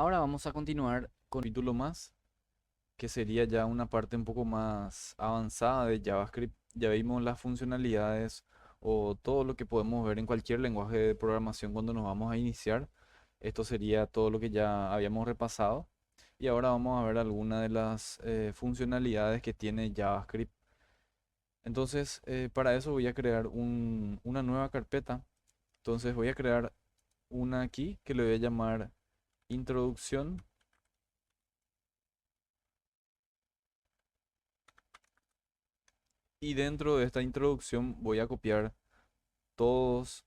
Ahora vamos a continuar con un capítulo más, que sería ya una parte un poco más avanzada de JavaScript. Ya vimos las funcionalidades o todo lo que podemos ver en cualquier lenguaje de programación cuando nos vamos a iniciar. Esto sería todo lo que ya habíamos repasado. Y ahora vamos a ver algunas de las funcionalidades que tiene JavaScript. Entonces, para eso voy a crear una nueva carpeta. Entonces voy a crear una aquí que le voy a llamar introducción. Y dentro de esta introducción voy a copiar todos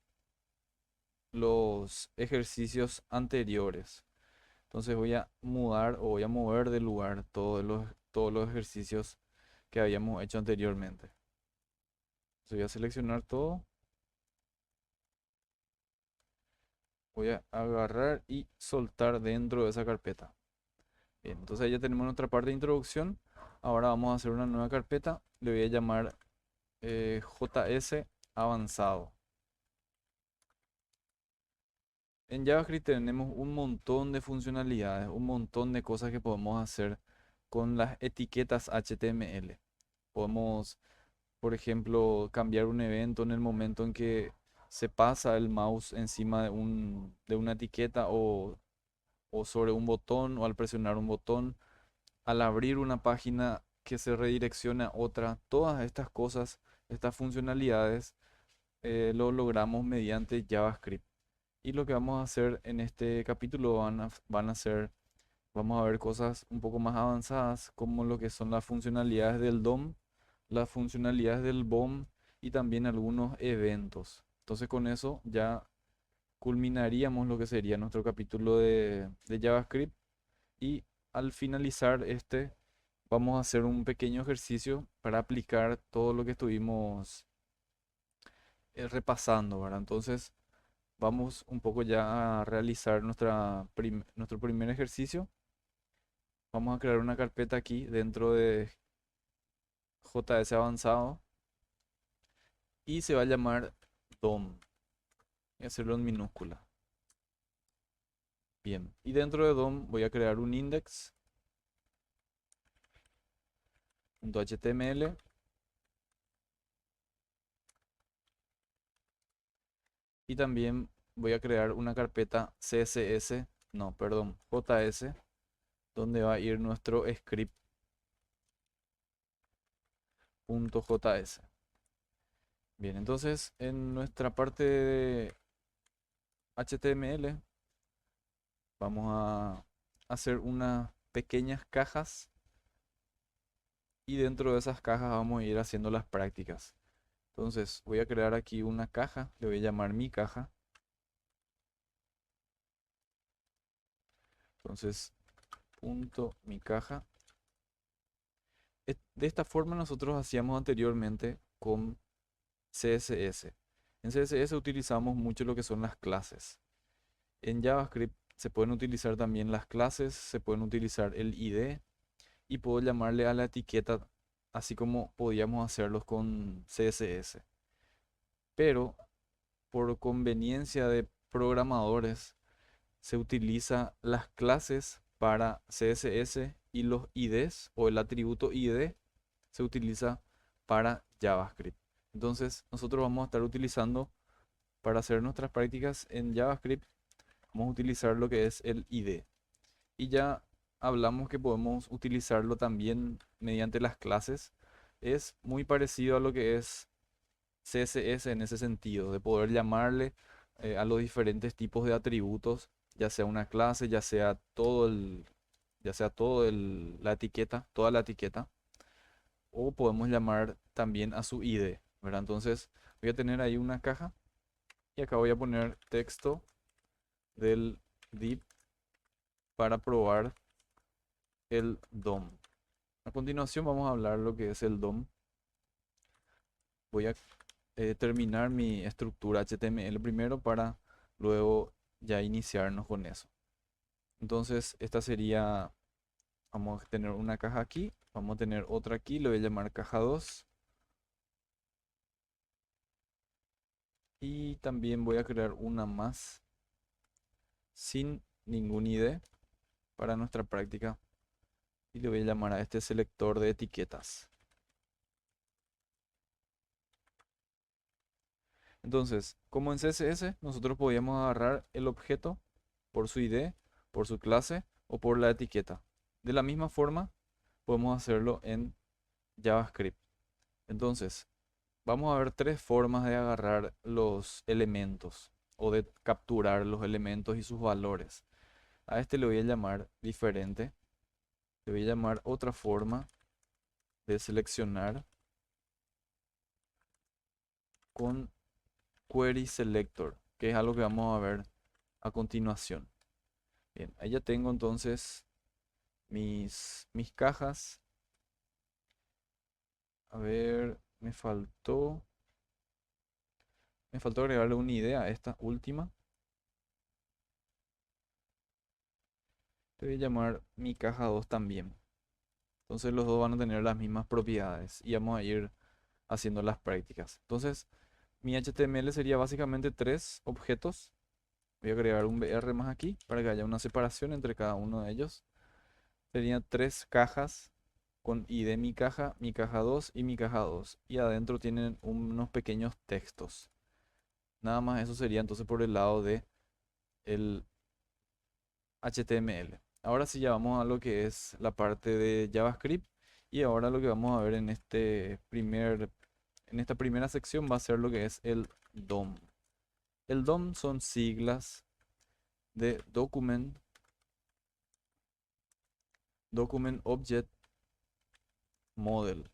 los ejercicios anteriores. Entonces voy a mudar o voy a mover de lugar todos los ejercicios que habíamos hecho anteriormente. Entonces voy a seleccionar todo. Voy a agarrar y soltar dentro de esa carpeta. Bien, entonces ya tenemos nuestra parte de introducción. Ahora vamos a hacer una nueva carpeta. Le voy a llamar JS avanzado. En JavaScript tenemos un montón de funcionalidades, un montón de cosas que podemos hacer con las etiquetas HTML. Podemos, por ejemplo, cambiar un evento en el momento en que se pasa el mouse encima de una etiqueta o sobre un botón o al presionar un botón, al abrir una página que se redirecciona a otra. Todas estas cosas, estas funcionalidades, lo logramos mediante JavaScript. Y lo que vamos a hacer en este capítulo van a ser, vamos a ver cosas un poco más avanzadas, como lo que son las funcionalidades del DOM, las funcionalidades del BOM y también algunos eventos. Entonces con eso ya culminaríamos lo que sería nuestro capítulo de JavaScript y al finalizar este vamos a hacer un pequeño ejercicio para aplicar todo lo que estuvimos repasando, ¿verdad? Entonces vamos un poco ya a realizar nuestro primer ejercicio. Vamos a crear una carpeta aquí dentro de JS avanzado y se va a llamar DOM. Voy a hacerlo en minúscula. Bien. Y dentro de DOM voy a crear un index.html y también voy a crear una carpeta CSS, no, perdón, JS, donde va a ir nuestro script.js. Bien, entonces en nuestra parte de HTML vamos a hacer unas pequeñas cajas y dentro de esas cajas vamos a ir haciendo las prácticas. Entonces voy a crear aquí una caja, le voy a llamar mi caja. Entonces, punto mi caja. De esta forma nosotros hacíamos anteriormente con CSS. En CSS utilizamos mucho lo que son las clases. En JavaScript se pueden utilizar también las clases, se pueden utilizar el ID y puedo llamarle a la etiqueta así como podíamos hacerlos con CSS. Pero por conveniencia de programadores se utiliza las clases para CSS y los IDs o el atributo ID se utiliza para JavaScript. Entonces nosotros vamos a estar utilizando para hacer nuestras prácticas en JavaScript, vamos a utilizar lo que es el ID. Y ya hablamos que podemos utilizarlo también mediante las clases. Es muy parecido a lo que es CSS en ese sentido, de poder llamarle a los diferentes tipos de atributos, ya sea una clase, ya sea la etiqueta, toda la etiqueta, o podemos llamar también a su ID, ¿verdad? Entonces voy a tener ahí una caja y acá voy a poner texto del div para probar el DOM. A continuación vamos a hablar lo que es el DOM. Voy a terminar mi estructura HTML primero para luego ya iniciarnos con eso. Entonces, esta sería, vamos a tener una caja aquí, vamos a tener otra aquí, le voy a llamar caja 2 y también voy a crear una más sin ningún ID. para nuestra práctica y le voy a llamar a este selector de etiquetas. Entonces, como en CSS, nosotros podíamos agarrar el objeto por su ID, por su clase o por la etiqueta. De la misma forma, podemos hacerlo en JavaScript. Entonces, vamos a ver tres formas de agarrar los elementos o de capturar los elementos y sus valores. A este le voy a llamar diferente. Le voy a llamar otra forma de seleccionar con Query Selector, que es algo que vamos a ver a continuación. Bien, ahí ya tengo entonces mis cajas. A ver, me faltó agregarle una idea a esta última. Le voy a llamar mi caja 2 también. Entonces los dos van a tener las mismas propiedades y vamos a ir haciendo las prácticas. Entonces, mi HTML sería básicamente tres objetos. Voy a agregar un BR más aquí para que haya una separación entre cada uno de ellos. Serían tres cajas con ID mi caja 2 y mi caja 2. Y adentro tienen unos pequeños textos. Nada más eso sería entonces por el lado de el HTML. Ahora sí ya vamos a lo que es la parte de JavaScript. Y ahora lo que vamos a ver en en esta primera sección va a ser lo que es el DOM. El DOM son siglas de Document Object Model.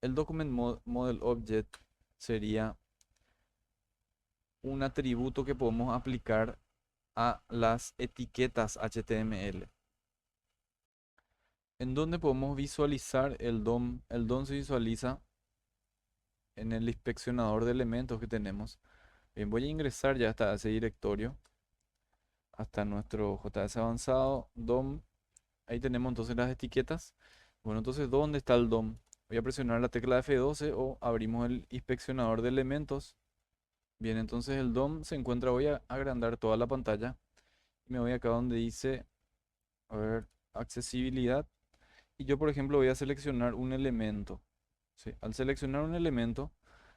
El Model Object sería un atributo que podemos aplicar a las etiquetas HTML. ¿En donde podemos visualizar el DOM? El DOM se visualiza en el inspeccionador de elementos que tenemos. Bien, voy a ingresar ya hasta ese directorio, hasta nuestro JS avanzado, DOM. Ahí tenemos entonces las etiquetas. Bueno, entonces, ¿dónde está el DOM? Voy a presionar la tecla F12 o abrimos el inspeccionador de elementos. Bien, entonces el DOM se encuentra, voy a agrandar toda la pantalla. Y me voy acá donde dice, a ver, accesibilidad. Y yo, por ejemplo, voy a seleccionar un elemento. ¿Sí? Al seleccionar un elemento,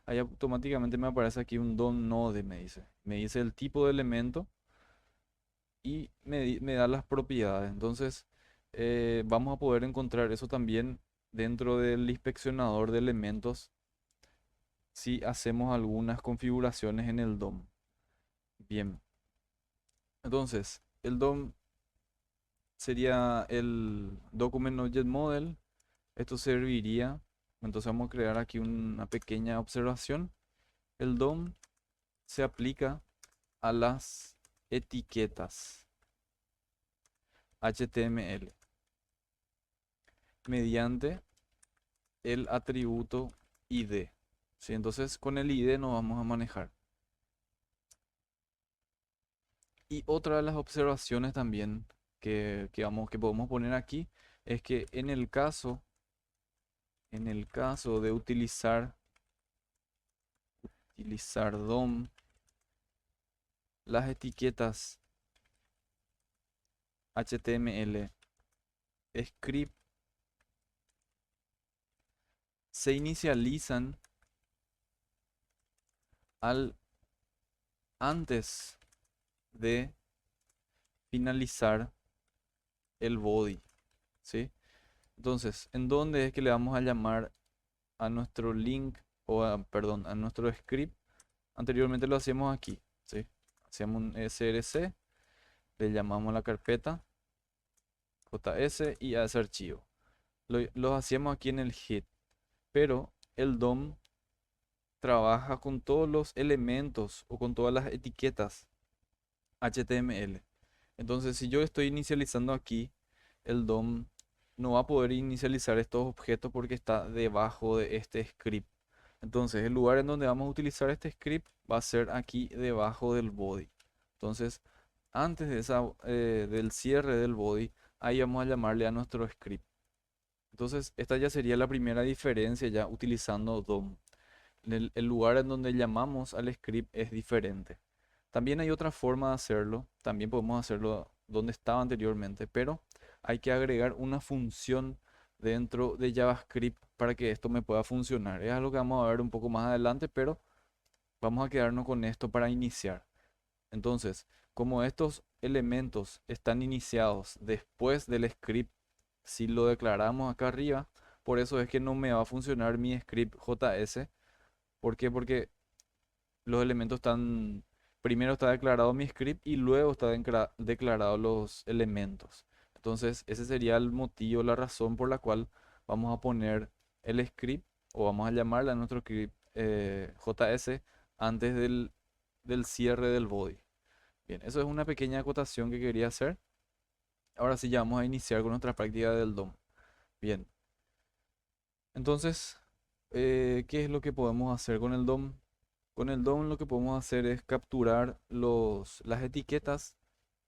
ahí automáticamente me aparece aquí un DOM node, me dice. Me dice el tipo de elemento y me da las propiedades. Entonces, vamos a poder encontrar eso también dentro del inspeccionador de elementos si hacemos algunas configuraciones en el DOM. Bien, entonces, el DOM sería el Document Object Model. Esto serviría, entonces vamos a crear aquí una pequeña observación. El DOM se aplica a las etiquetas HTML mediante el atributo ID. ¿Sí? Entonces con el ID nos vamos a manejar. Y otra de las observaciones también que podemos poner aquí es que en el caso de utilizar DOM, las etiquetas HTML script se inicializan al antes de finalizar el body, ¿sí? Entonces, ¿en dónde es que le vamos a llamar a nuestro link perdón, a nuestro script? Anteriormente lo hacíamos aquí, ¿sí? Hacíamos un src, le llamamos a la carpeta js y a ese archivo. Lo hacíamos aquí en el hit, pero el DOM trabaja con todos los elementos o con todas las etiquetas HTML. Entonces, si yo estoy inicializando aquí, el DOM no va a poder inicializar estos objetos porque está debajo de este script. Entonces, el lugar en donde vamos a utilizar este script va a ser aquí debajo del body. Entonces, antes de del cierre del body, ahí vamos a llamarle a nuestro script. Entonces, esta ya sería la primera diferencia ya utilizando DOM. El lugar en donde llamamos al script es diferente. También hay otra forma de hacerlo. También podemos hacerlo donde estaba anteriormente, pero hay que agregar una función dentro de JavaScript para que esto me pueda funcionar. Es algo que vamos a ver un poco más adelante, pero vamos a quedarnos con esto para iniciar. Entonces, como estos elementos están iniciados después del script, si lo declaramos acá arriba, por eso es que no me va a funcionar mi script JS. ¿Por qué? Porque los elementos están, primero está declarado mi script y luego está declarado los elementos. Entonces, ese sería el motivo, la razón por la cual vamos a poner el script o vamos a llamarle a nuestro script JS antes del cierre del body. Bien, eso es una pequeña acotación que quería hacer. Ahora sí, ya vamos a iniciar con nuestra práctica del DOM. Bien, entonces, ¿qué es lo que podemos hacer con el DOM? Con el DOM lo que podemos hacer es capturar las etiquetas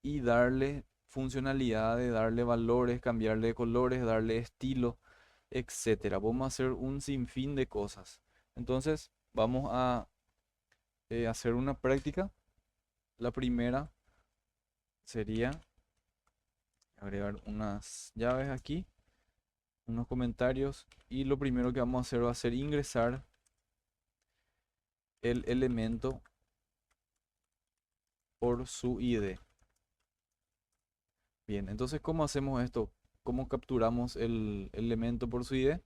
y darle funcionalidades, darle valores, cambiarle colores, darle estilo, etcétera. Vamos a hacer un sinfín de cosas. Entonces, vamos a hacer una práctica. La primera sería agregar unas llaves aquí, unos comentarios, y lo primero que vamos a hacer va a ser ingresar el elemento por su ID. Bien, entonces, ¿cómo hacemos esto? ¿Cómo capturamos el elemento por su ID?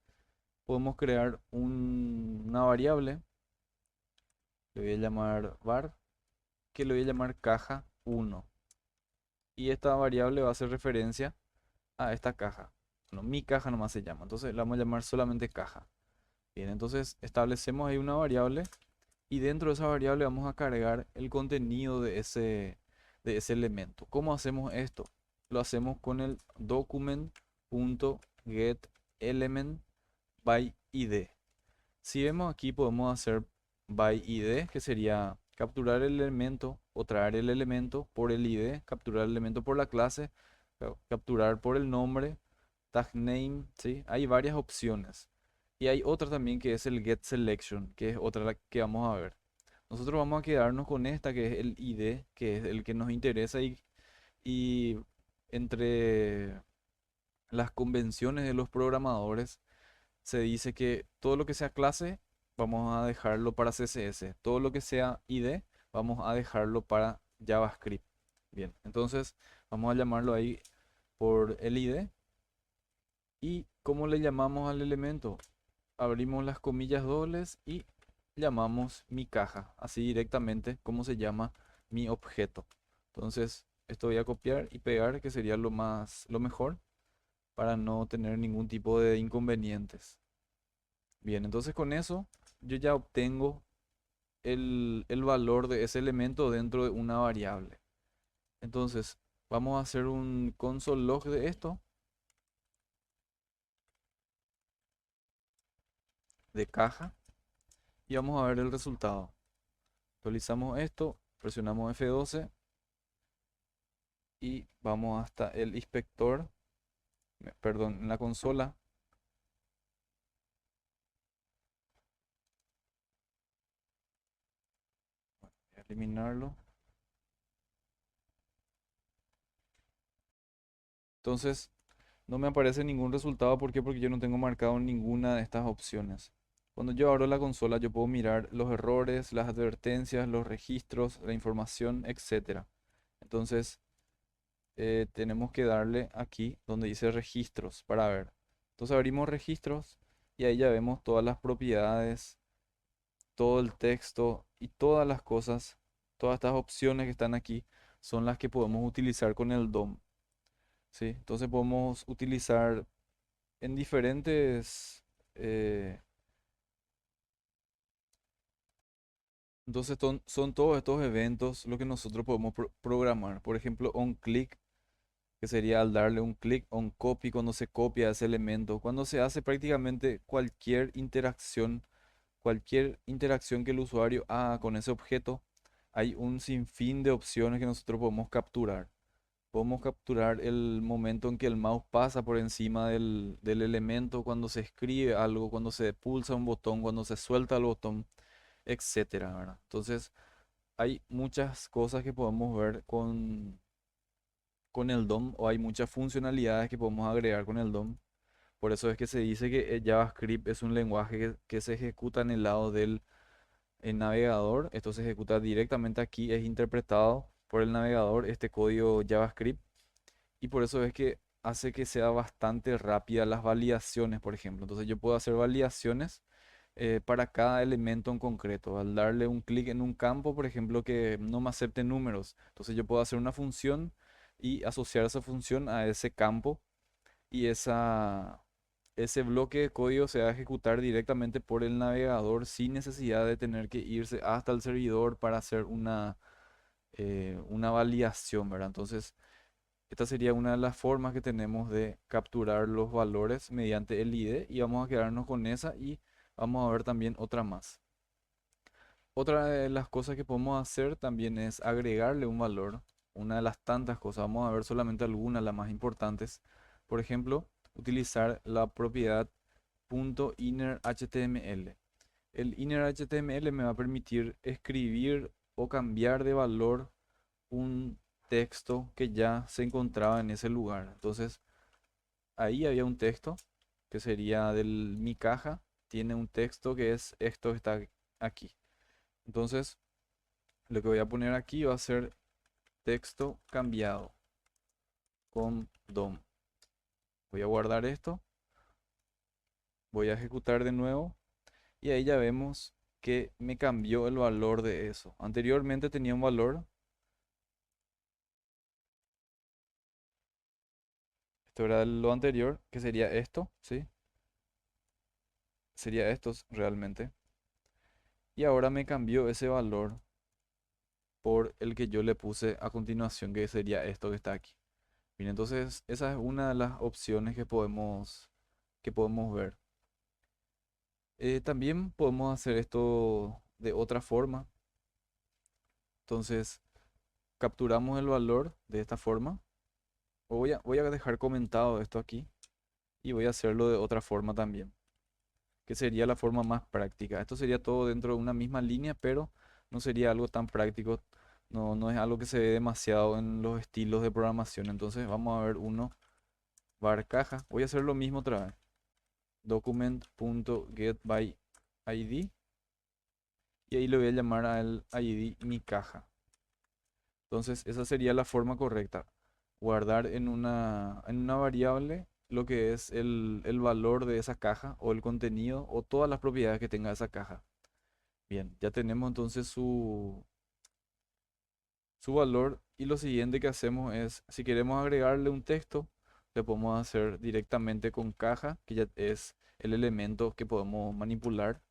Podemos crear una variable, le voy a llamar var, que le voy a llamar caja 1. Y esta variable va a hacer referencia a esta caja. Bueno, mi caja nomás se llama, entonces la vamos a llamar solamente caja. Bien, entonces establecemos ahí una variable y dentro de esa variable vamos a cargar el contenido de ese elemento. ¿Cómo hacemos esto? Lo hacemos con el document.getElement by id. Si vemos aquí podemos hacer by id, que sería capturar el elemento o traer el elemento por el id, capturar el elemento por la clase, capturar por el nombre, tag name, ¿sí? Hay varias opciones. Y hay otra también que es el get selection, que es otra la que vamos a ver. Nosotros vamos a quedarnos con esta que es el id, que es el que nos interesa y entre las convenciones de los programadores se dice que todo lo que sea clase vamos a dejarlo para CSS, todo lo que sea ID vamos a dejarlo para JavaScript. Bien, entonces vamos a llamarlo ahí por el ID. ¿Y cómo le llamamos al elemento? Abrimos las comillas dobles y llamamos mi caja, así directamente como se llama mi objeto. Entonces, esto voy a copiar y pegar, que sería lo mejor para no tener ningún tipo de inconvenientes. Bien, entonces con eso yo ya obtengo el valor de ese elemento dentro de una variable. Entonces, vamos a hacer un console log de esto, de caja, y vamos a ver el resultado. Actualizamos esto, presionamos F12 y vamos hasta el inspector, perdón, en la consola. Voy a eliminarlo. Entonces, no me aparece ningún resultado. ¿Por qué? Porque yo no tengo marcado ninguna de estas opciones. Cuando yo abro la consola, yo puedo mirar los errores, las advertencias, los registros, la información, etcétera. Entonces, tenemos que darle aquí donde dice registros para ver. Entonces abrimos registros y ahí ya vemos todas las propiedades, todo el texto y todas las cosas, todas estas opciones que están aquí son las que podemos utilizar con el DOM. ¿Sí? Entonces podemos utilizar en diferentes... eh, entonces son todos estos eventos lo que nosotros podemos programar. Por ejemplo, onClick, que sería al darle un clic, onCopy cuando se copia ese elemento. Cuando se hace prácticamente cualquier interacción que el usuario haga con ese objeto, hay un sinfín de opciones que nosotros podemos capturar. Podemos capturar el momento en que el mouse pasa por encima del elemento, cuando se escribe algo, cuando se pulsa un botón, cuando se suelta el botón, etcétera, ¿verdad? Entonces, hay muchas cosas que podemos ver con el DOM o hay muchas funcionalidades que podemos agregar con el DOM. Por eso es que se dice que el JavaScript es un lenguaje que se ejecuta en el lado del navegador. Esto se ejecuta directamente aquí, es interpretado por el navegador, este código JavaScript. Y por eso es que hace que sea bastante rápida las validaciones, por ejemplo. Entonces yo puedo hacer validaciones para cada elemento en concreto. Al darle un clic en un campo, por ejemplo, que no me acepte números. Entonces yo puedo hacer una función y asociar esa función a ese campo y ese bloque de código se va a ejecutar directamente por el navegador sin necesidad de tener que irse hasta el servidor para hacer una validación, ¿verdad? Entonces, esta sería una de las formas que tenemos de capturar los valores mediante el IDE y vamos a quedarnos con esa y vamos a ver también otra más. Otra de las cosas que podemos hacer también es agregarle un valor, una de las tantas cosas, vamos a ver solamente algunas, las más importantes. Por ejemplo, utilizar la propiedad .innerHTML. El innerHTML me va a permitir escribir o cambiar de valor un texto que ya se encontraba en ese lugar. Entonces, ahí había un texto que sería del mi caja, tiene un texto que es esto que está aquí. Entonces, lo que voy a poner aquí va a ser texto cambiado con DOM. Voy a guardar esto, voy a ejecutar de nuevo y ahí ya vemos que me cambió el valor de eso. Anteriormente tenía un valor, esto era lo anterior, que sería esto, ¿sí? Sería estos realmente. Y ahora me cambió ese valor por el que yo le puse a continuación, que sería esto que está aquí. Bien, entonces esa es una de las opciones que podemos ver. También podemos hacer esto de otra forma. Entonces, capturamos el valor de esta forma. Voy a dejar comentado esto aquí y voy a hacerlo de otra forma también, que sería la forma más práctica. Esto sería todo dentro de una misma línea, pero no sería algo tan práctico. No, no es algo que se ve demasiado en los estilos de programación. Entonces vamos a ver uno, var caja. Voy a hacer lo mismo otra vez. Document.getById y ahí le voy a llamar al ID mi caja. Entonces esa sería la forma correcta. Guardar en una variable lo que es el valor de esa caja o el contenido o todas las propiedades que tenga esa caja. Bien, ya tenemos entonces su valor y lo siguiente que hacemos es, si queremos agregarle un texto, le podemos hacer directamente con caja, que ya es el elemento que podemos manipular,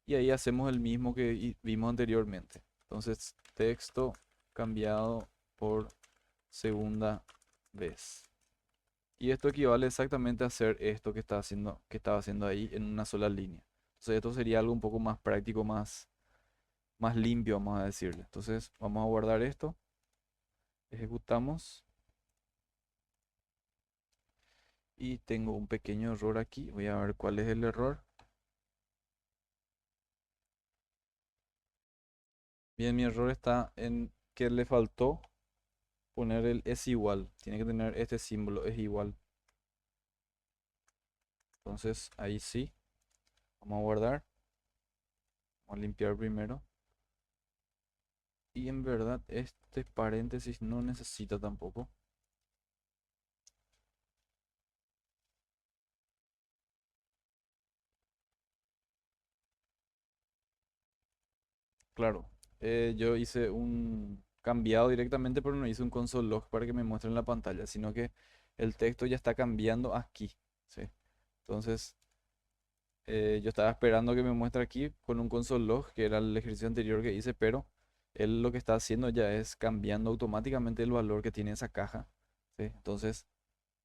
y ahí hacemos el mismo que vimos anteriormente. Entonces, texto cambiado por segunda vez. Y esto equivale exactamente a hacer esto que estaba haciendo ahí en una sola línea. Entonces, esto sería algo un poco más práctico, más limpio, vamos a decirle. Entonces, vamos a guardar esto. Ejecutamos y tengo un pequeño error aquí. Voy a ver cuál es el error. Bien, mi error está en que le faltó poner el es igual. Tiene que tener este símbolo, es igual. Entonces ahí sí. Vamos a guardar. Vamos a limpiar primero. Y en verdad este paréntesis no necesita tampoco. Claro, yo hice un cambiado directamente, pero no hice un console log para que me muestre en la pantalla, sino que el texto ya está cambiando aquí. ¿Sí? Entonces, yo estaba esperando que me muestre aquí con un console log, que era el ejercicio anterior que hice, pero él lo que está haciendo ya es cambiando automáticamente el valor que tiene esa caja. ¿Sí? Entonces,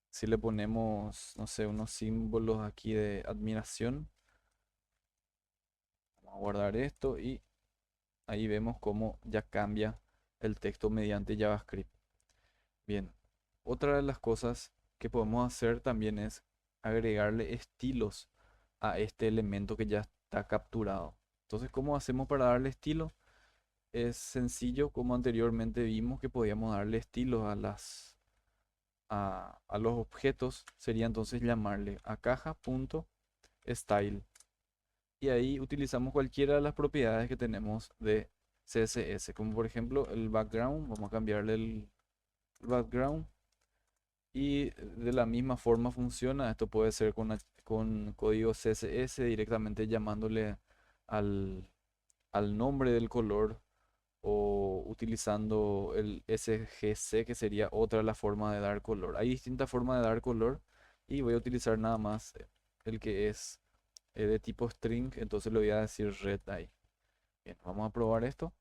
si le ponemos, no sé, unos símbolos aquí de admiración, vamos a guardar esto y ahí vemos cómo ya cambia el texto mediante JavaScript. Bien, otra de las cosas que podemos hacer también es agregarle estilos a este elemento que ya está capturado. Entonces, ¿cómo hacemos para darle estilo? Es sencillo, como anteriormente vimos que podíamos darle estilos a los objetos sería entonces llamarle a caja.style. Y ahí utilizamos cualquiera de las propiedades que tenemos de CSS, como por ejemplo el background, vamos a cambiarle el background y de la misma forma funciona. Esto puede ser con código CSS directamente llamándole al, al nombre del color o utilizando el SGC, que sería otra de las formas de dar color. Hay distintas formas de dar color y voy a utilizar nada más el que es de tipo string, entonces le voy a decir red ahí. Bien, vamos a probar esto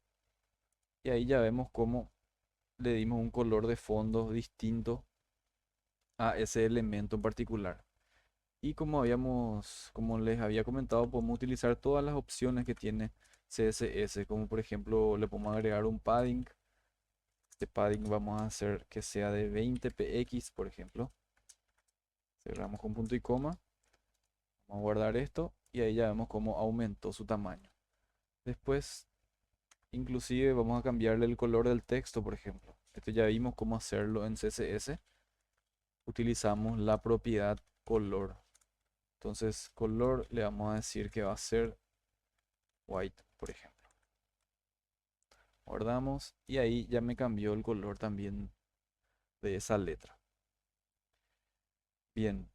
y ahí ya vemos cómo le dimos un color de fondo distinto a ese elemento en particular. Y como les había comentado, podemos utilizar todas las opciones que tiene CSS, como por ejemplo le podemos agregar un padding. Este padding vamos a hacer que sea de 20 px, por ejemplo. Cerramos con punto y coma. Vamos a guardar esto y ahí ya vemos cómo aumentó su tamaño. Después, inclusive vamos a cambiarle el color del texto, por ejemplo. Esto ya vimos cómo hacerlo en CSS. Utilizamos la propiedad color. Entonces, color le vamos a decir que va a ser white, por ejemplo. Guardamos y ahí ya me cambió el color también de esa letra. Bien,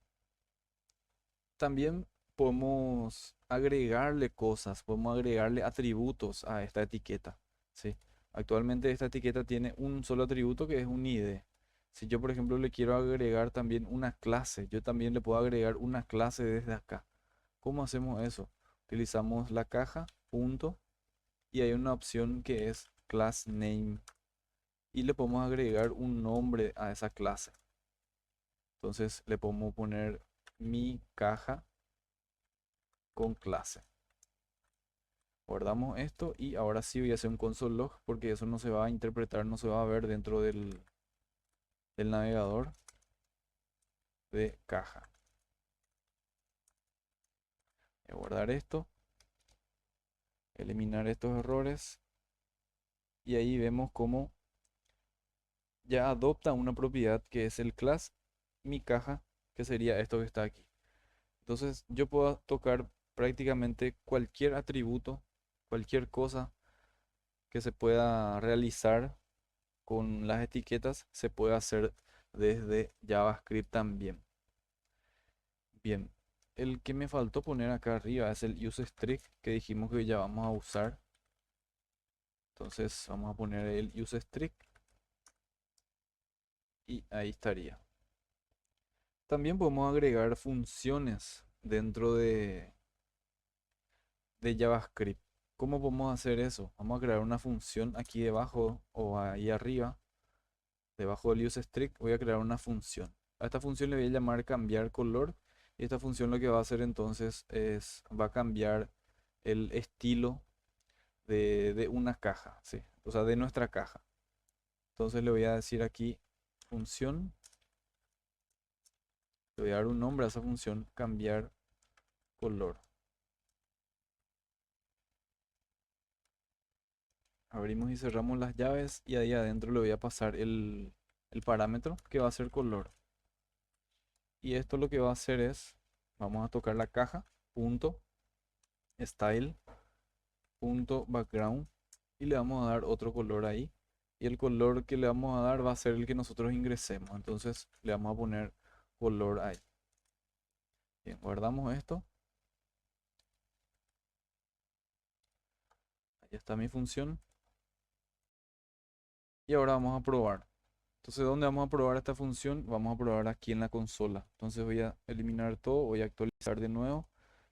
también podemos agregarle cosas, podemos agregarle atributos a esta etiqueta, ¿sí? Actualmente esta etiqueta tiene un solo atributo que es un ID. Si yo, por ejemplo, le quiero agregar también una clase, yo también le puedo agregar una clase desde acá. ¿Cómo hacemos eso? Utilizamos la caja, punto, y hay una opción que es class name y le podemos agregar un nombre a esa clase. Entonces le podemos poner mi caja con clase. Guardamos esto y ahora sí voy a hacer un console log porque eso no se va a interpretar, no se va a ver dentro del navegador de caja. Voy a guardar esto, eliminar estos errores y ahí vemos cómo ya adopta una propiedad que es el class mi caja, que sería esto que está aquí. Entonces yo puedo tocar prácticamente cualquier atributo, cualquier cosa que se pueda realizar con las etiquetas, se puede hacer desde JavaScript también. Bien, el que me faltó poner acá arriba es el useString que dijimos que ya vamos a usar. Entonces vamos a poner el useString y ahí estaría. También podemos agregar funciones dentro de JavaScript. ¿Cómo podemos hacer eso? Vamos a crear una función aquí debajo o ahí arriba. Debajo del useString voy a crear una función. A esta función le voy a llamar cambiar color. Y esta función lo que va a hacer entonces es, va a cambiar el estilo de una caja, ¿sí? O sea, de nuestra caja. Entonces le voy a decir aquí función. Le voy a dar un nombre a esa función, cambiar color. Abrimos y cerramos las llaves y ahí adentro le voy a pasar el parámetro que va a ser color. Y esto lo que va a hacer es, vamos a tocar la caja, punto, style, punto, background, y le vamos a dar otro color ahí. Y el color que le vamos a dar va a ser el que nosotros ingresemos. Entonces le vamos a poner color ahí. Bien, guardamos esto. Ahí está mi función. Y ahora vamos a probar. Entonces, ¿dónde vamos a probar esta función? Vamos a probar aquí en la consola. Entonces voy a eliminar todo, voy a actualizar de nuevo.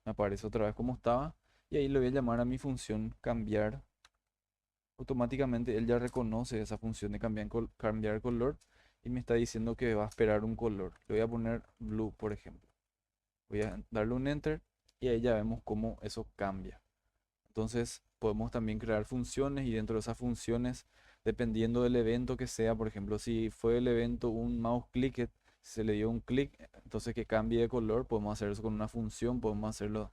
Me aparece otra vez como estaba. Y ahí le voy a llamar a mi función cambiar. Automáticamente él ya reconoce esa función de cambiar color y me está diciendo que va a esperar un color. Le voy a poner blue, por ejemplo. Voy a darle un enter y ahí ya vemos cómo eso cambia. Entonces podemos también crear funciones y dentro de esas funciones, dependiendo del evento que sea, por ejemplo, si fue el evento un mouse click, se le dio un clic, entonces que cambie de color, podemos hacer eso con una función, podemos hacerlo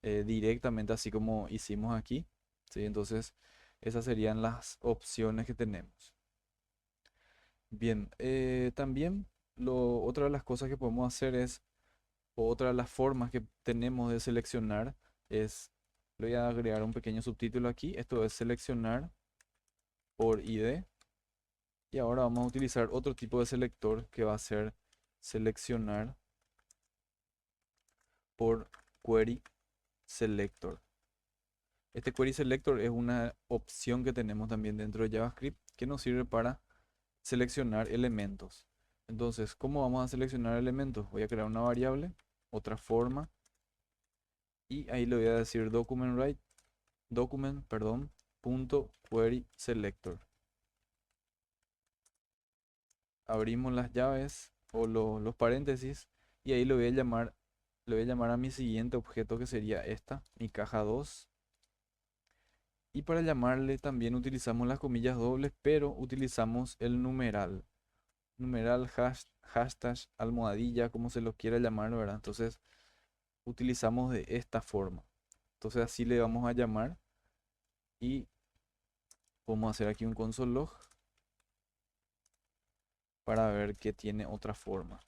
directamente así como hicimos aquí, ¿sí? Entonces esas serían las opciones que tenemos. Bien, también Otra de las cosas que podemos hacer es, o otra de las formas que tenemos de seleccionar es, le voy a agregar un pequeño subtítulo aquí, esto es seleccionar por ID. Y ahora vamos a utilizar otro tipo de selector que va a ser seleccionar por query selector. Este query selector es una opción que tenemos también dentro de JavaScript que nos sirve para seleccionar elementos. Entonces, ¿cómo vamos a seleccionar elementos? Voy a crear una variable, otra forma, y ahí le voy a decir punto query selector. Abrimos las llaves o los paréntesis y ahí le voy a llamar a mi siguiente objeto que sería esta, mi caja 2. Y para llamarle también utilizamos las comillas dobles, pero utilizamos el numeral, hashtag, almohadilla, como se lo quiera llamar, ¿verdad? Entonces utilizamos de esta forma. Entonces así le vamos a llamar y vamos a hacer aquí un console log para ver que tiene otra forma.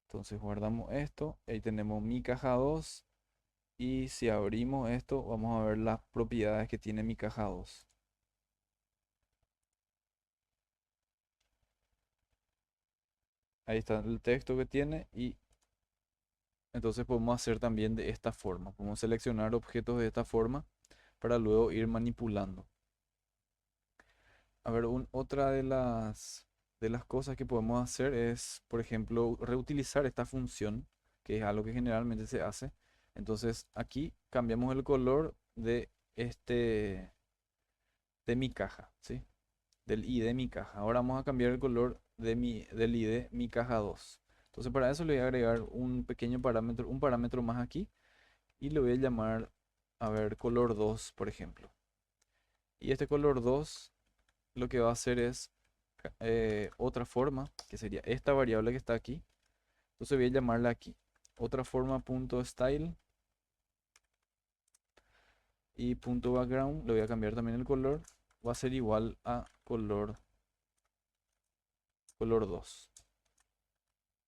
Entonces guardamos esto, ahí tenemos mi caja 2 y si abrimos esto vamos a ver las propiedades que tiene mi caja 2. Ahí está el texto que tiene y entonces podemos hacer también de esta forma. Podemos seleccionar objetos de esta forma para luego ir manipulando. A ver, otra de las cosas que podemos hacer es, por ejemplo, reutilizar esta función, que es algo que generalmente se hace. Entonces aquí cambiamos el color de de mi caja, ¿sí? Del ID de mi caja. Ahora vamos a cambiar el color del ID mi caja 2. Entonces para eso le voy a agregar un pequeño parámetro, un parámetro más aquí y le voy a llamar, a ver, color 2, por ejemplo. Y este color 2 lo que va a hacer es otra forma, que sería esta variable que está aquí. Entonces voy a llamarla aquí. Otra forma punto style y punto background. Le voy a cambiar también el color. Va a ser igual a color 2.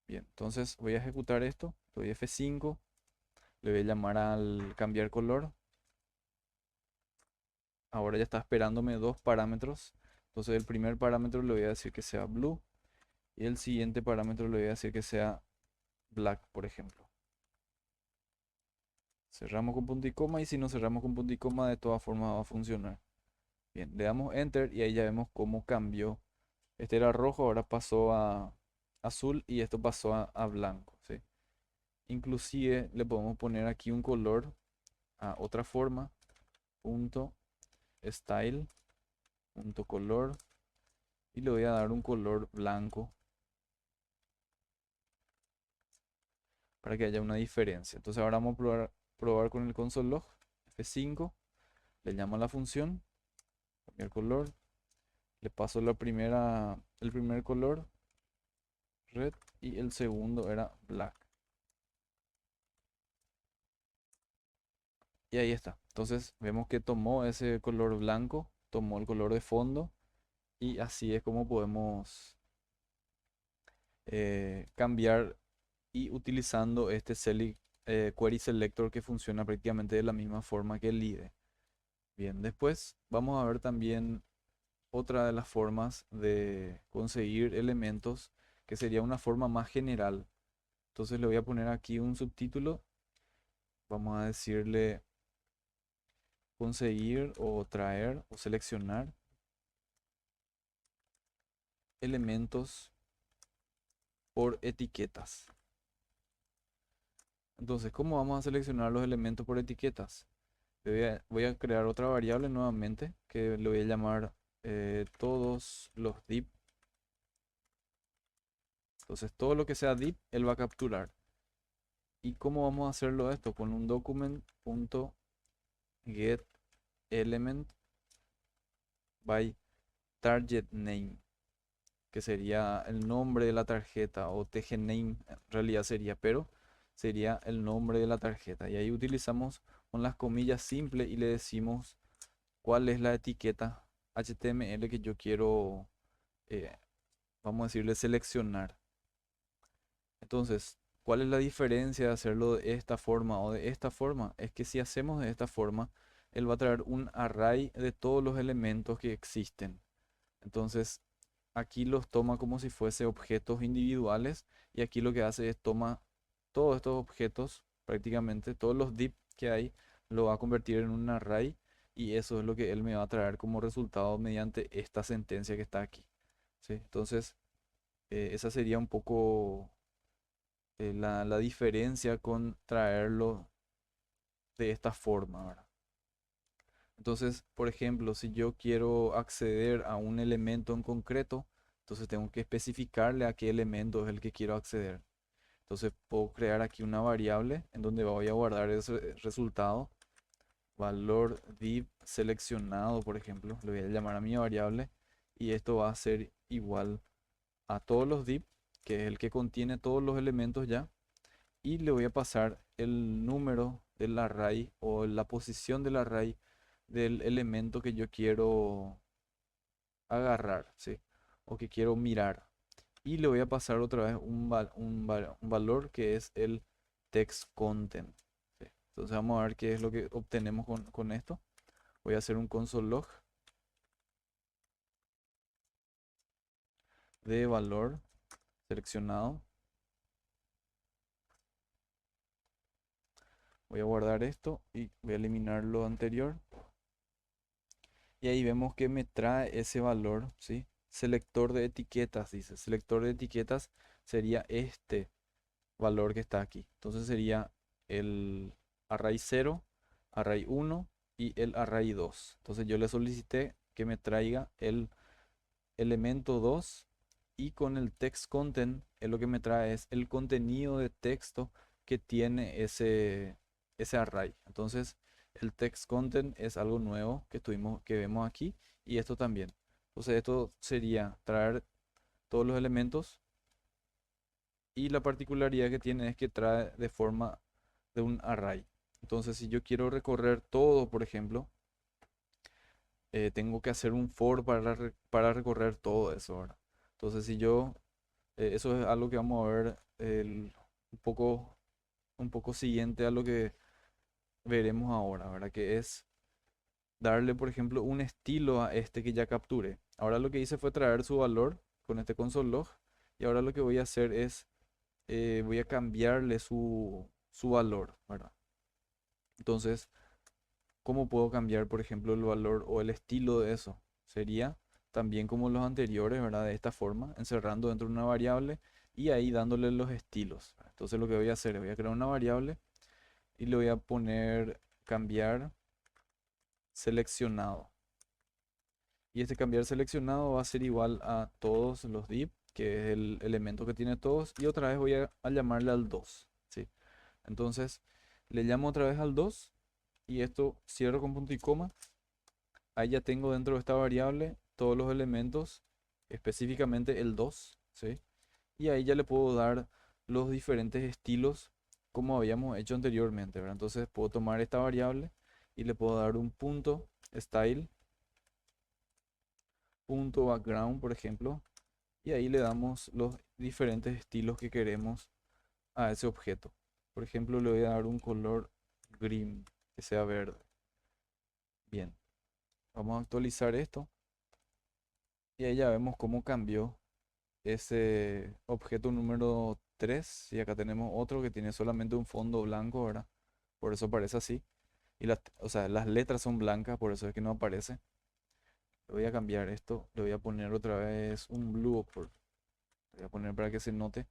Bien, entonces voy a ejecutar esto. Le doy F5. Le voy a llamar al cambiar color. Ahora ya está esperándome dos parámetros. Entonces el primer parámetro le voy a decir que sea blue. Y el siguiente parámetro le voy a decir que sea black, por ejemplo. Cerramos con punto y coma y si no cerramos con punto y coma de todas formas va a funcionar. Bien, le damos enter y ahí ya vemos cómo cambió. Este era rojo, ahora pasó a azul y esto pasó a blanco, ¿sí? Inclusive le podemos poner aquí un color a otra forma, punto style, punto color y le voy a dar un color blanco para que haya una diferencia. Entonces ahora vamos a probar con el console log, F5, le llamo a la función, cambiar color, le paso el primer color, red, y el segundo era black. Y ahí está. Entonces vemos que tomó ese color blanco, tomó el color de fondo, y así es como podemos cambiar y utilizando este query selector que funciona prácticamente de la misma forma que el IDE. Bien, después vamos a ver también otra de las formas de conseguir elementos que sería una forma más general. Entonces le voy a poner aquí un subtítulo. Vamos a decirle conseguir o traer o seleccionar elementos por etiquetas. Entonces, ¿cómo vamos a seleccionar los elementos por etiquetas? Voy a crear otra variable nuevamente que le voy a llamar todos los div. Entonces, todo lo que sea div, él va a capturar. ¿Y cómo vamos a hacerlo esto? Con un document.getElement by target name, que sería el nombre de la tarjeta, o tgname en realidad sería, pero sería el nombre de la tarjeta. Y ahí utilizamos con las comillas simples y le decimos cuál es la etiqueta HTML que yo quiero eh, vamos a decirle seleccionar. Entonces, ¿cuál es la diferencia de hacerlo de esta forma o de esta forma? Es que si hacemos de esta forma, él va a traer un array de todos los elementos que existen. Entonces, aquí los toma como si fuese objetos individuales y aquí lo que hace es toma todos estos objetos, prácticamente todos los div que hay, lo va a convertir en un array y eso es lo que él me va a traer como resultado mediante esta sentencia que está aquí. ¿Sí? Entonces, esa sería un poco la diferencia con traerlo de esta forma, ¿verdad? Entonces, por ejemplo, si yo quiero acceder a un elemento en concreto, entonces tengo que especificarle a qué elemento es el que quiero acceder. Entonces puedo crear aquí una variable en donde voy a guardar ese resultado, valor div seleccionado, por ejemplo, le voy a llamar a mi variable y esto va a ser igual a todos los div, que es el que contiene todos los elementos ya, y le voy a pasar el número del array o la posición del array del elemento que yo quiero agarrar, ¿sí? O que quiero mirar. Y le voy a pasar otra vez un valor que es el text content. ¿Sí? Entonces vamos a ver qué es lo que obtenemos con esto. Voy a hacer un console log de valor seleccionado. Voy a guardar esto y voy a eliminar lo anterior. Y ahí vemos que me trae ese valor, ¿sí? Selector de etiquetas, dice. Selector de etiquetas sería este valor que está aquí. Entonces sería el array 0, array 1 y el array 2. Entonces yo le solicité que me traiga el elemento 2 y con el text content lo que me trae es el contenido de texto que tiene ese array. Entonces el text content es algo nuevo que vemos aquí y esto también. Entonces esto sería traer todos los elementos y la particularidad que tiene es que trae de forma de un array. Entonces si yo quiero recorrer todo, por ejemplo, tengo que hacer un for para recorrer todo eso, ¿verdad? Entonces, si yo, eso es algo que vamos a ver un poco, un poco siguiente a lo que veremos ahora, ¿verdad? Que es darle, por ejemplo, un estilo a este que ya capturé. Ahora lo que hice fue traer su valor con este console log y ahora lo que voy a hacer es, voy a cambiarle su valor, ¿verdad? Entonces, ¿cómo puedo cambiar, por ejemplo, el valor o el estilo de eso? Sería también como los anteriores, ¿verdad? De esta forma, encerrando dentro de una variable y ahí dándole los estilos. Entonces lo que voy a hacer es voy a crear una variable y le voy a poner cambiar seleccionado. Y este cambiar seleccionado va a ser igual a todos los div, que es el elemento que tiene todos. Y otra vez voy a llamarle al 2, ¿sí? Entonces le llamo otra vez al 2 y esto cierro con punto y coma. Ahí ya tengo dentro de esta variable todos los elementos, específicamente el 2, ¿sí? Y ahí ya le puedo dar los diferentes estilos como habíamos hecho anteriormente, ¿verdad? Entonces puedo tomar esta variable y le puedo dar un punto style, punto background, por ejemplo, y ahí le damos los diferentes estilos que queremos a ese objeto. Por ejemplo, le voy a dar un color green, que sea verde. Bien, vamos a actualizar esto y ahí ya vemos cómo cambió ese objeto número 3 y acá tenemos otro que tiene solamente un fondo blanco, ¿verdad? Por eso parece así. Y o sea, las letras son blancas, por eso es que no aparece. Le voy a cambiar esto, le voy a poner otra vez un blue por, le voy a poner para que se note.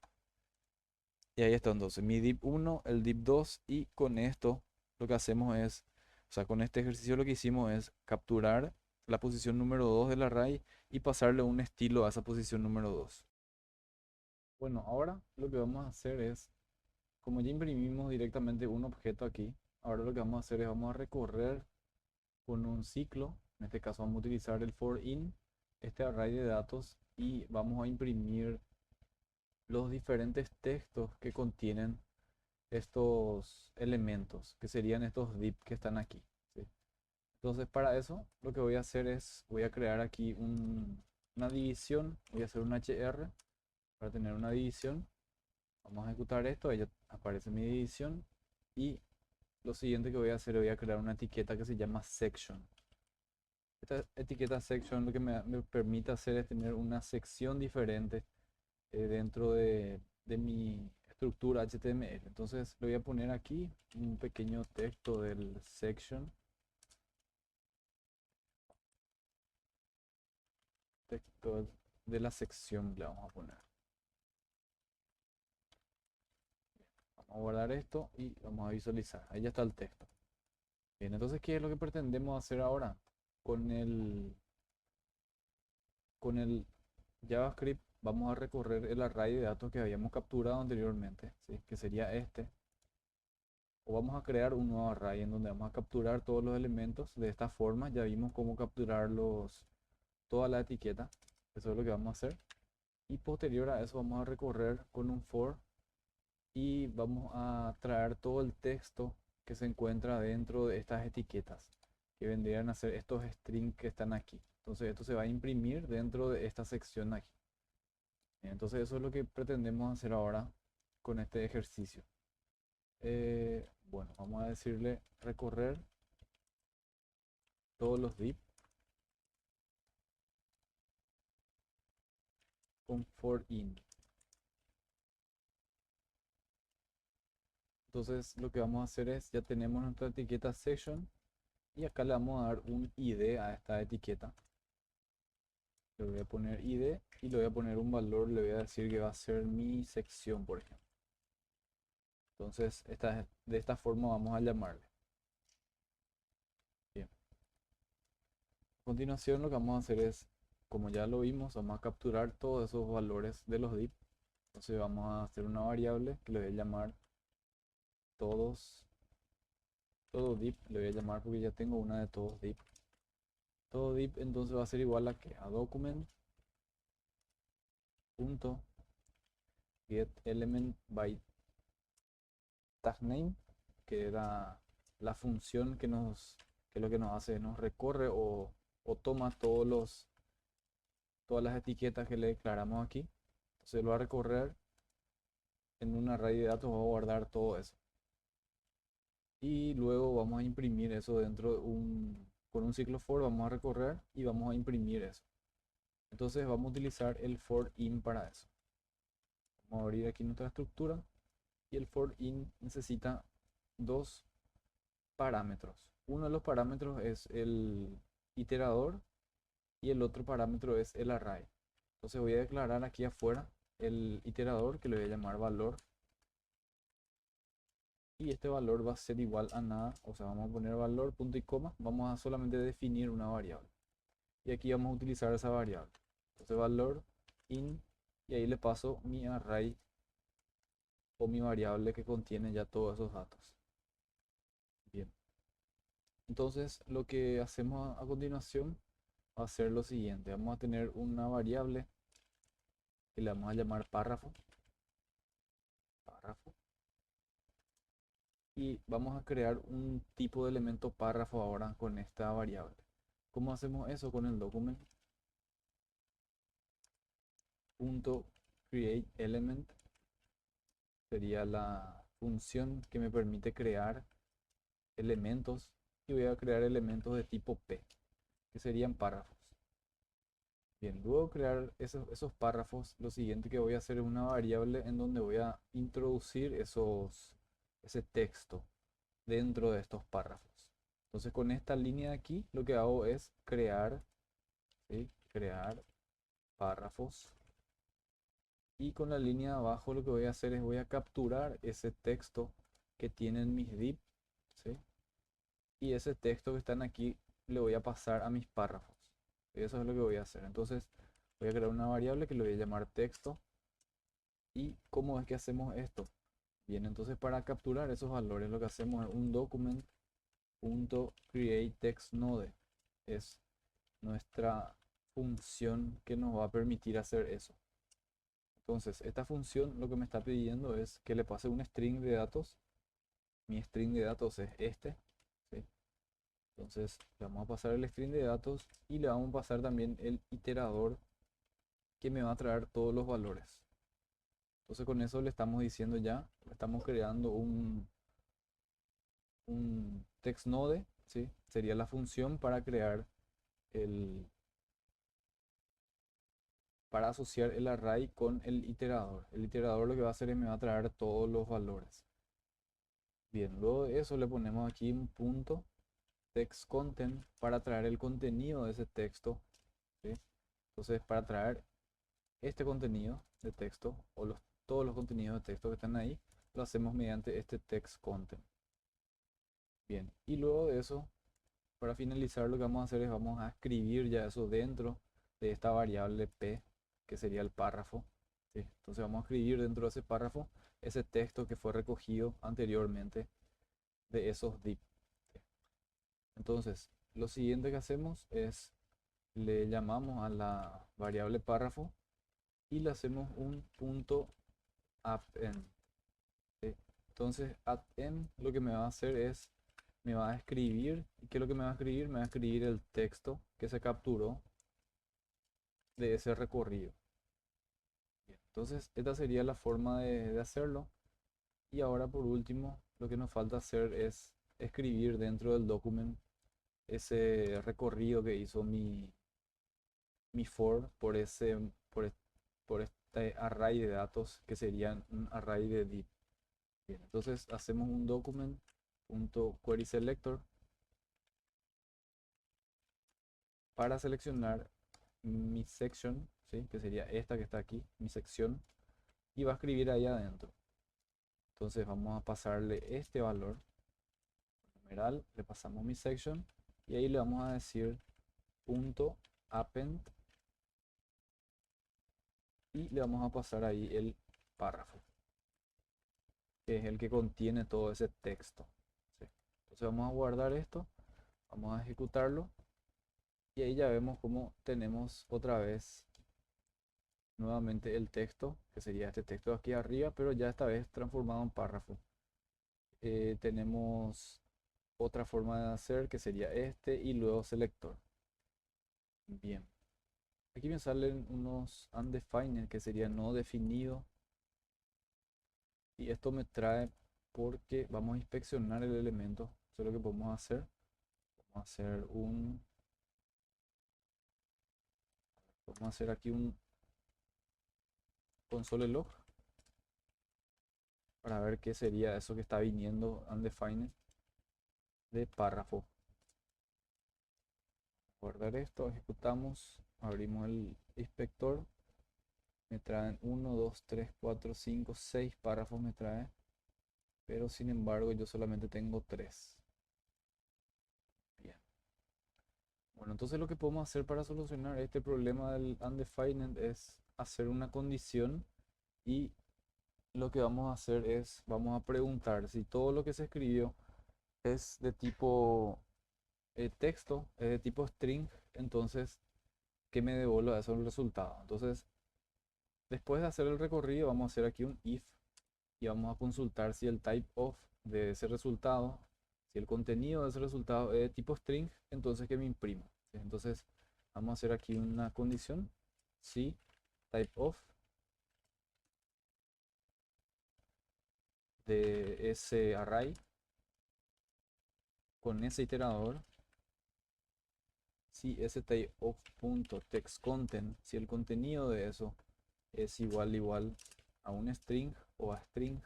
Y ahí está entonces mi div 1, el div 2 y con esto lo que hacemos es, o sea, con este ejercicio lo que hicimos es capturar la posición número 2 del array y pasarle un estilo a esa posición número 2. Bueno, ahora lo que vamos a hacer es, como ya imprimimos directamente un objeto aquí, ahora lo que vamos a hacer es vamos a recorrer con un ciclo, en este caso vamos a utilizar el for in, este array de datos y vamos a imprimir los diferentes textos que contienen estos elementos, que serían estos div que están aquí, ¿sí? Entonces para eso lo que voy a hacer es, voy a crear aquí una división, voy a hacer un HR para tener una división. Vamos a ejecutar esto, ahí ya aparece mi división. Y lo siguiente que voy a hacer, voy a crear una etiqueta que se llama section. Esta etiqueta section lo que me permite hacer es tener una sección diferente dentro de mi estructura HTML. Entonces le voy a poner aquí un pequeño texto del section, texto de la sección le vamos a poner. Vamos a guardar esto y vamos a visualizar. Ahí ya está el texto. Bien, entonces, ¿qué es lo que pretendemos hacer ahora? Con con el JavaScript vamos a recorrer el array de datos que habíamos capturado anteriormente, ¿sí? Que sería este. O vamos a crear un nuevo array en donde vamos a capturar todos los elementos de esta forma. Ya vimos cómo capturar toda la etiqueta. Eso es lo que vamos a hacer. Y posterior a eso vamos a recorrer con un for y vamos a traer todo el texto que se encuentra dentro de estas etiquetas, que vendrían a ser estos strings que están aquí. Entonces esto se va a imprimir dentro de esta sección aquí. Entonces eso es lo que pretendemos hacer ahora con este ejercicio. Bueno, vamos a decirle recorrer todos los div con for in. Entonces lo que vamos a hacer es, ya tenemos nuestra etiqueta section y acá le vamos a dar un ID a esta etiqueta. Le voy a poner ID y le voy a poner un valor, le voy a decir que va a ser mi sección, por ejemplo. Entonces, de esta forma vamos a llamarle. Bien. A continuación lo que vamos a hacer es, como ya lo vimos, vamos a capturar todos esos valores de los div. Entonces vamos a hacer una variable que le voy a llamar todos, todo div, le voy a llamar porque ya tengo una de todos div. Todo div entonces va a ser igual a que a document punto get element by tag name, que era la función que lo que nos hace, nos recorre o toma todas las etiquetas que le declaramos aquí. Entonces lo va a recorrer en un array de datos, va a guardar todo eso. Y luego vamos a imprimir eso dentro con un ciclo for, vamos a recorrer y vamos a imprimir eso. Entonces vamos a utilizar el for in para eso. Vamos a abrir aquí nuestra estructura y el for in necesita dos parámetros. Uno de los parámetros es el iterador y el otro parámetro es el array. Entonces voy a declarar aquí afuera el iterador que le voy a llamar valor. Y este valor va a ser igual a nada. O sea, vamos a poner valor, punto y coma. Vamos a solamente definir una variable. Y aquí vamos a utilizar esa variable. Entonces valor in y ahí le paso mi array o mi variable que contiene ya todos esos datos. Bien. Entonces lo que hacemos a continuación va a ser lo siguiente. Vamos a tener una variable que le vamos a llamar párrafo. Párrafo. Y vamos a crear un tipo de elemento párrafo ahora con esta variable. ¿Cómo hacemos eso? Con el document punto create element sería la función que me permite crear elementos, y voy a crear elementos de tipo P que serían párrafos. Bien, luego de crear esos párrafos, lo siguiente que voy a hacer es una variable en donde voy a introducir ese texto dentro de estos párrafos. Entonces con esta línea de aquí lo que hago es crear, ¿sí? Crear párrafos. Y con la línea de abajo lo que voy a hacer es voy a capturar ese texto que tienen mis div, ¿sí? Y ese texto que están aquí le voy a pasar a mis párrafos. Y eso es lo que voy a hacer. Entonces voy a crear una variable que le voy a llamar texto. ¿Y cómo es que hacemos esto? Bien, entonces para capturar esos valores lo que hacemos es un document.createTextNode. Es nuestra función que nos va a permitir hacer eso. Entonces, esta función lo que me está pidiendo es que le pase un string de datos. Mi string de datos es este, ¿sí? Entonces, le vamos a pasar el string de datos y le vamos a pasar también el iterador que me va a traer todos los valores. Entonces con eso le estamos diciendo ya, le estamos creando un text node, ¿sí? Sería la función para crear el, para asociar el array con el iterador. El iterador lo que va a hacer es me va a traer todos los valores. Bien, luego de eso le ponemos aquí un punto text content para traer el contenido de ese texto, ¿sí? Entonces para traer este contenido de texto o todos los contenidos de texto que están ahí, lo hacemos mediante este text content. Bien, y luego de eso, para finalizar lo que vamos a hacer es vamos a escribir ya eso dentro de esta variable p, que sería el párrafo, ¿sí? Entonces vamos a escribir dentro de ese párrafo ese texto que fue recogido anteriormente de esos div. ¿Sí? Entonces, lo siguiente que hacemos es le llamamos a la variable párrafo y le hacemos un punto append. ¿Sí? Entonces, append lo que me va a hacer es me va a escribir. ¿Y qué es lo que me va a escribir? Me va a escribir el texto que se capturó de ese recorrido. Bien, entonces, esta sería la forma de hacerlo. Y ahora, por último, lo que nos falta hacer es escribir dentro del documento ese recorrido que hizo mi for por este array de datos que serían un array de div. Bien, entonces hacemos un document.querySelector para seleccionar mi section, ¿sí? Que sería esta que está aquí, mi sección, y va a escribir ahí adentro. Entonces vamos a pasarle este valor, numeral, le pasamos mi section, y ahí le vamos a decir punto append, y le vamos a pasar ahí el párrafo, que es el que contiene todo ese texto, ¿sí? Entonces vamos a guardar esto, vamos a ejecutarlo, y ahí ya vemos cómo tenemos otra vez nuevamente el texto, que sería este texto de aquí arriba, pero ya esta vez transformado en párrafo. Tenemos otra forma de hacer que sería este y luego selector. Bien, aquí me salen unos undefined que sería no definido, y esto me trae porque vamos a inspeccionar el elemento. Eso es lo que podemos hacer. Vamos a hacer vamos a hacer aquí un console log para ver qué sería eso que está viniendo undefined de párrafo. Guardar esto, ejecutamos, abrimos el inspector, me traen 1, 2, 3, 4, 5, 6 párrafos me trae, pero sin embargo yo solamente tengo 3. Bien. Bueno, entonces lo que podemos hacer para solucionar este problema del undefined es hacer una condición, y lo que vamos a hacer es, vamos a preguntar si todo lo que se escribió es de tipo texto, es de tipo string, entonces que me devuelva eso el resultado. Entonces, después de hacer el recorrido, vamos a hacer aquí un if y vamos a consultar si el type of de ese resultado, si el contenido de ese resultado es de tipo string, entonces que me imprima. ¿Sí? Entonces, vamos a hacer aquí una condición, si type of de ese array con ese iterador, si ese type of punto text content, si el contenido de eso es igual a un string o a string,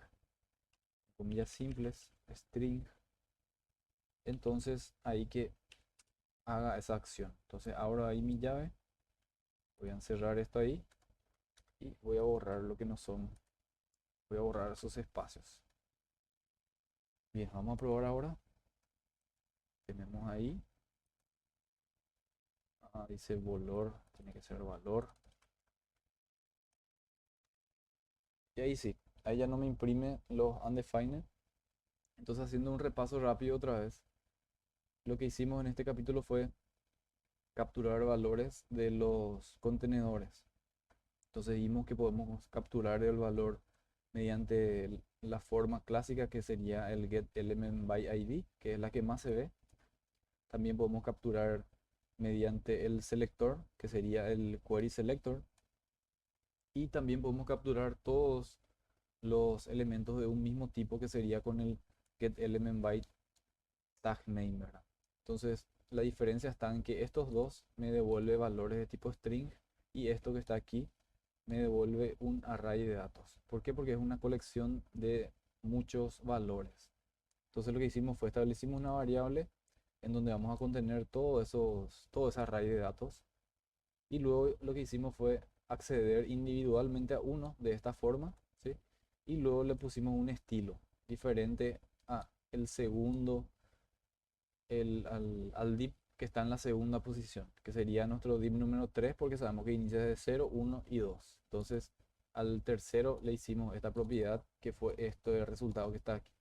comillas simples, string, entonces ahí que haga esa acción. Entonces abro ahí mi llave, voy a encerrar esto ahí y voy a borrar lo que no son, voy a borrar esos espacios. Bien, vamos a probar ahora. Tenemos ahí, dice valor, tiene que ser valor. Y ahí sí, ahí ya no me imprime los undefined. Entonces, haciendo un repaso rápido otra vez, lo que hicimos en este capítulo fue capturar valores de los contenedores. Entonces vimos que podemos capturar el valor mediante la forma clásica, que sería el getElementById, que es la que más se ve. También podemos capturar mediante el selector, que sería el querySelector. Y también podemos capturar todos los elementos de un mismo tipo que sería con el getElementByte tag name, ¿verdad? Entonces, la diferencia está en que estos dos me devuelve valores de tipo string y esto que está aquí me devuelve un array de datos. ¿Por qué? Porque es una colección de muchos valores. Entonces lo que hicimos fue establecimos una variable en donde vamos a contener todo ese array de datos y luego lo que hicimos fue acceder individualmente a uno de esta forma, ¿sí? Y luego le pusimos un estilo diferente a el segundo, al div que está en la segunda posición, que sería nuestro div número 3 porque sabemos que inicia de 0, 1 y 2. Entonces al tercero le hicimos esta propiedad que fue esto el resultado que está aquí.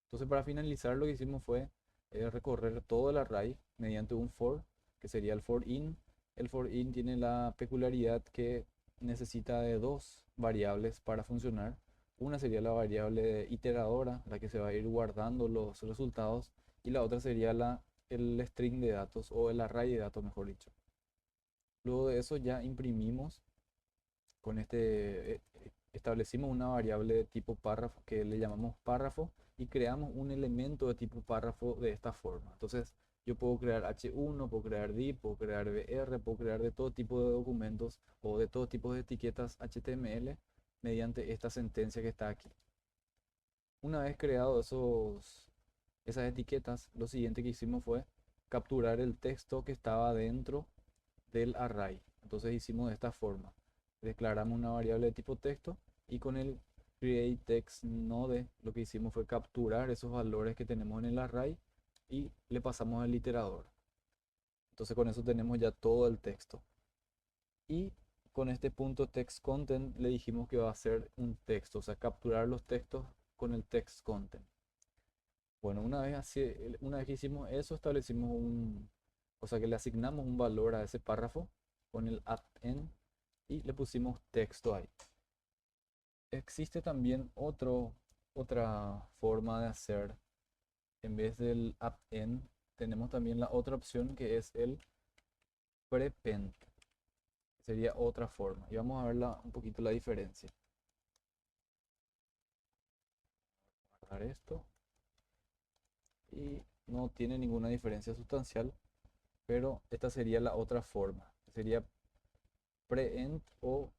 Entonces para finalizar lo que hicimos fue recorrer todo el array mediante un for, que sería el for in. El for in tiene la peculiaridad que necesita de dos variables para funcionar. Una sería la variable iteradora, la que se va a ir guardando los resultados, y la otra sería el string de datos o el array de datos, mejor dicho. Luego de eso ya imprimimos con establecimos una variable de tipo párrafo que le llamamos párrafo y creamos un elemento de tipo párrafo de esta forma. Entonces yo puedo crear H1, puedo crear div, puedo crear BR, puedo crear de todo tipo de documentos o de todo tipo de etiquetas HTML mediante esta sentencia que está aquí. Una vez creado esas etiquetas, lo siguiente que hicimos fue capturar el texto que estaba dentro del array. Entonces hicimos de esta forma. Declaramos una variable de tipo texto y con el createXtNode lo que hicimos fue capturar esos valores que tenemos en el array y le pasamos al iterador. Entonces con eso tenemos ya todo el texto. Y con este punto textContent le dijimos que va a ser un texto, o sea, capturar los textos con el textContent. Bueno, una vez que hicimos eso, establecimos o sea que le asignamos un valor a ese párrafo con el append y le pusimos texto ahí. Existe también otra forma de hacer, en vez del append, tenemos también la otra opción que es el prepend. Sería otra forma. Y vamos a ver un poquito la diferencia. Guardar esto. Y no tiene ninguna diferencia sustancial, pero esta sería la otra forma. Sería preend o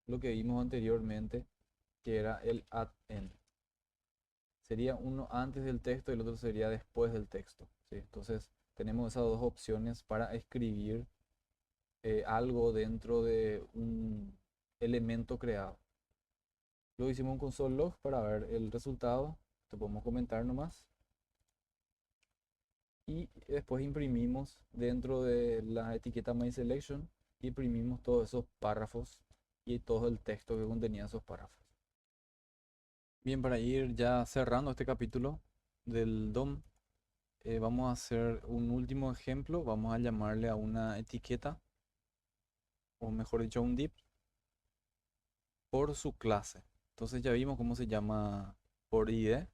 lo que vimos anteriormente, que era el append. Sería uno antes del texto y el otro sería después del texto, ¿sí? Entonces tenemos esas dos opciones para escribir algo dentro de un elemento creado. Luego hicimos un console log para ver el resultado. Te podemos comentar nomás. Y después imprimimos dentro de la etiqueta mySelection, imprimimos todos esos párrafos y todo el texto que contenía esos párrafos. Bien, para ir ya cerrando este capítulo del DOM, vamos a hacer un último ejemplo. Vamos a llamarle a una etiqueta, o mejor dicho, a un div, por su clase. Entonces ya vimos cómo se llama por ID.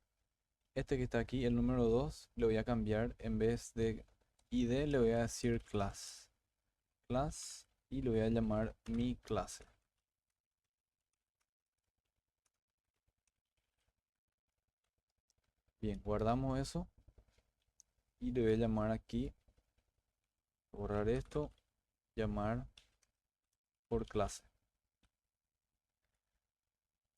Este que está aquí, el número 2, le voy a cambiar, en vez de ID le voy a decir class, y le voy a llamar mi clase. Bien, guardamos eso y le voy a llamar aquí, borrar esto, llamar por clase.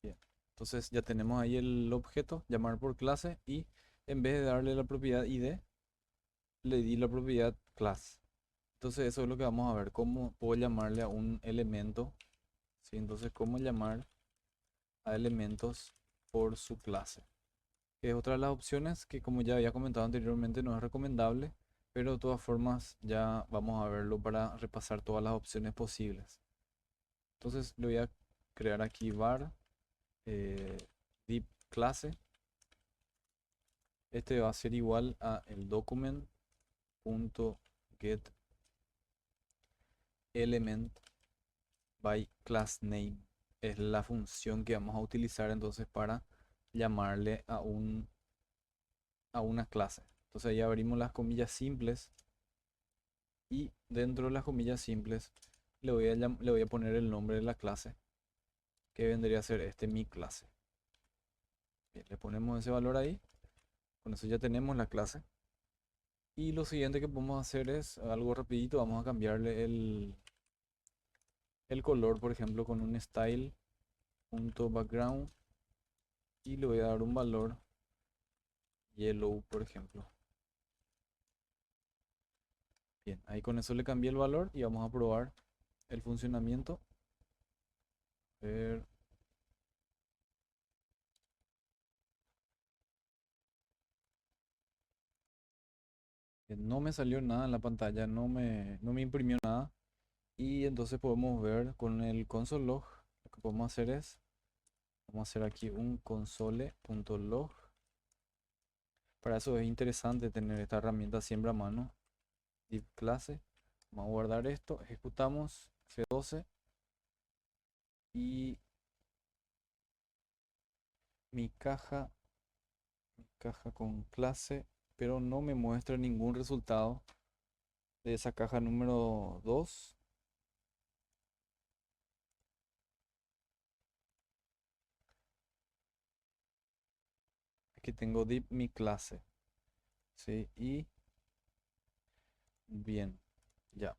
Bien, entonces ya tenemos ahí el objeto, llamar por clase, y en vez de darle la propiedad ID, le di la propiedad class. Entonces eso es lo que vamos a ver, cómo puedo llamarle a un elemento, ¿sí? Entonces cómo llamar a elementos por su clase. Es otra de las opciones que, como ya había comentado anteriormente, no es recomendable, pero de todas formas ya vamos a verlo para repasar todas las opciones posibles. Entonces le voy a crear aquí var div clase. Este va a ser igual a el document.get element by class name. Es la función que vamos a utilizar entonces para llamarle a una clase. Entonces ya abrimos las comillas simples y dentro de las comillas simples le voy a poner el nombre de la clase. que vendría a ser este mi clase. Bien, le ponemos ese valor ahí. Con eso ya tenemos la clase. Y lo siguiente que podemos hacer es algo rapidito. Vamos a cambiarle el color, por ejemplo, con un style.background. Y le voy a dar un valor yellow, por ejemplo. Bien, ahí con eso le cambié el valor y vamos a probar el funcionamiento. A ver, no me salió nada en la pantalla, no me imprimió nada. Y entonces podemos ver con el console log, lo que podemos hacer es, vamos a hacer aquí un console.log. Para eso es interesante tener esta herramienta siempre a mano. Div clase, vamos a guardar esto, ejecutamos F12 y mi caja con clase, pero no me muestra ningún resultado de esa caja número 2. Aquí tengo div mi clase, ¿sí? Y bien, ya.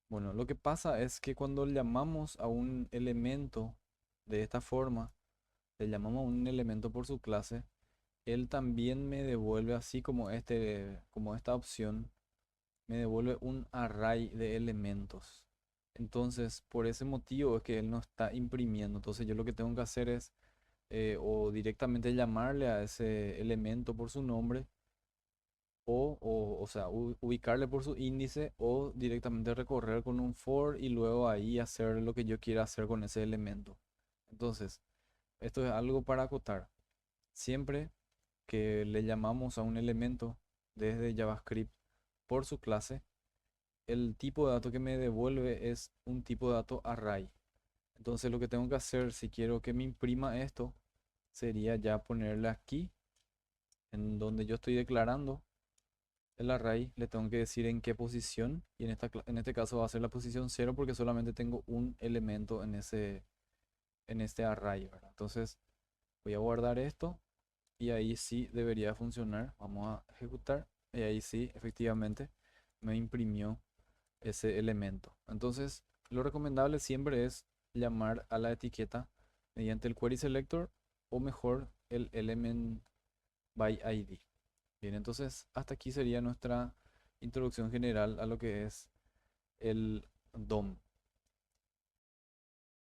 Bueno, lo que pasa es que cuando llamamos a un elemento de esta forma, le llamamos a un elemento por su clase, él también me devuelve así como como esta opción, me devuelve un array de elementos. Entonces, por ese motivo es que él no está imprimiendo. Entonces, yo lo que tengo que hacer es o directamente llamarle a ese elemento por su nombre o sea, ubicarle por su índice o directamente recorrer con un for y luego ahí hacer lo que yo quiera hacer con ese elemento. Entonces, esto es algo para acotar. Siempre que le llamamos a un elemento desde JavaScript por su clase, el tipo de dato que me devuelve es un tipo de dato array. Entonces lo que tengo que hacer si quiero que me imprima esto sería ya ponerle aquí en donde yo estoy declarando el array, le tengo que decir en qué posición y en este caso va a ser la posición 0 porque solamente tengo un elemento en este array, ¿verdad? Entonces voy a guardar esto y ahí sí debería funcionar. Vamos a ejecutar y ahí sí, efectivamente, me imprimió ese elemento. Entonces, lo recomendable siempre es llamar a la etiqueta mediante el query selector o mejor el element by ID. Bien, entonces hasta aquí sería nuestra introducción general a lo que es el DOM.